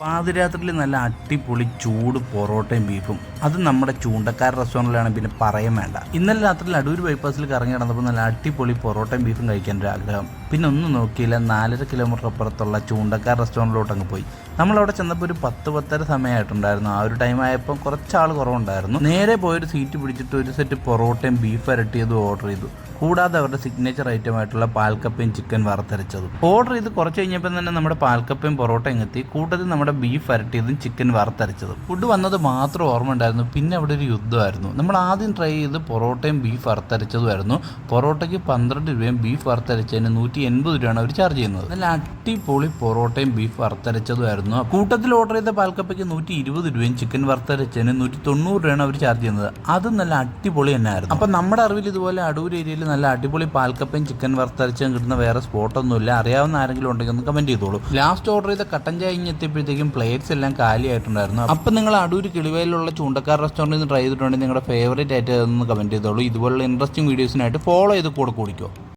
പാതിരാത്രിയിൽ നല്ല അടിപൊളി ചൂട് പൊറോട്ടയും ബീഫും അത് നമ്മുടെ ചൂണ്ടക്കാർ റെസ്റ്റോറൻറ്റിലാണ്, പിന്നെ പറയാൻ വേണ്ട. ഇന്നലെ രാത്രിയിൽ അടൂർ ബൈപ്പാസിൽ കറങ്ങി നടന്നപ്പോൾ നല്ല അടിപൊളി പൊറോട്ടയും ബീഫും കഴിക്കാൻ ഒരു ആഗ്രഹം. പിന്നെ ഒന്നും നോക്കിയില്ല, 4.5 കിലോമീറ്റർ അപ്പുറത്തുള്ള ചൂണ്ടക്കാർ റെസ്റ്റോറൻറ്റിലോട്ട് അങ്ങ് പോയി. നമ്മളവിടെ ചെന്നപ്പോൾ ഒരു 10-10:30 സമയമായിട്ടുണ്ടായിരുന്നു. ആ ഒരു ടൈം ആയപ്പോൾ കുറച്ചാൾ കുറവുണ്ടായിരുന്നു. നേരെ പോയൊരു സീറ്റ് പിടിച്ചിട്ട് ഒരു സെറ്റ് പൊറോട്ടയും ബീഫ് വരട്ടിയതും ഓർഡർ ചെയ്തു. കൂടാതെ അവരുടെ സിഗ്നേച്ചർ ഐറ്റം ആയിട്ടുള്ള പാൽക്കപ്പയും ചിക്കൻ വറുത്തരച്ചതും ഓർഡർ ചെയ്ത് കുറച്ച് കഴിഞ്ഞപ്പോൾ തന്നെ നമ്മുടെ പാൽക്കപ്പയും പൊറോട്ടയും എത്തി. കൂട്ടത്തിൽ നമ്മുടെ ബീഫ് വരട്ടിയതും ചിക്കൻ വറുത്തരച്ചതും. ഫുഡ് വന്നത് മാത്രം ഓർമ്മ ഉണ്ടായിരുന്നു. പിന്നെ അവിടെ ഒരു യുദ്ധമായിരുന്നു. നമ്മൾ ആദ്യം ട്രൈ ചെയ്ത് പൊറോട്ടയും ബീഫ് വറുത്തരച്ചതുമായിരുന്നു. പൊറോട്ടയ്ക്ക് 12 രൂപയും ബീഫ് വറുത്തരച്ചതിന് 180 രൂപയാണ് അവർ ചാർജ് ചെയ്യുന്നത്. നല്ല അടിപൊളി പൊറോട്ടയും ബീഫ് വറുത്തരച്ചതുമായിരുന്നു. കൂട്ടത്തിൽ ഓർഡർ ചെയ്ത പാൽക്കപ്പയ്ക്ക് 120 രൂപയും ചിക്കൻ വറുത്തരച്ചതിന് 190 രൂപയാണ് അവർ ചാർജ് ചെയ്യുന്നത്. അത് നല്ല അടിപൊളി തന്നെയായിരുന്നു. അപ്പം നമ്മുടെ അറിവിൽ ഇതുപോലെ അടൂർ ഏരിയയിൽ നല്ല അടിപൊളി പാൽക്കപ്പയും ചിക്കൻ വറുത്തരച്ചും കിട്ടുന്ന വേറെ സ്പോട്ടൊന്നുമില്ല. അറിയാവുന്ന ആരെങ്കിലും ഉണ്ടെങ്കിൽ ഒന്ന് കമന്റ് ചെയ്തോളൂ. ലാസ്റ്റ് ഓർഡർ ചെയ്ത കട്ടൻ ചായ എത്തിയപ്പോഴത്തേക്കും പ്ലേറ്റ്സ് എല്ലാം കാലിയായിട്ടുണ്ടായിരുന്നു. അപ്പം നിങ്ങൾ അടൂർ കിളിവയിലുള്ള ചൂണ്ടക്കാർ റെസ്റ്റോറൻറ്റിൽ നിന്ന് ട്രൈ ചെയ്തിട്ടുണ്ടെങ്കിൽ നിങ്ങളുടെ ഫേവറേറ്റ് ആയിട്ട് അതൊന്ന് കമന്റ് ചെയ്തോളൂ. ഇതുപോലുള്ള ഇൻട്രസ്റ്റിംഗ് വീഡിയോസിനായിട്ട് ഫോളോ ചെയ്ത് കൂടെ കൂടിക്കോ.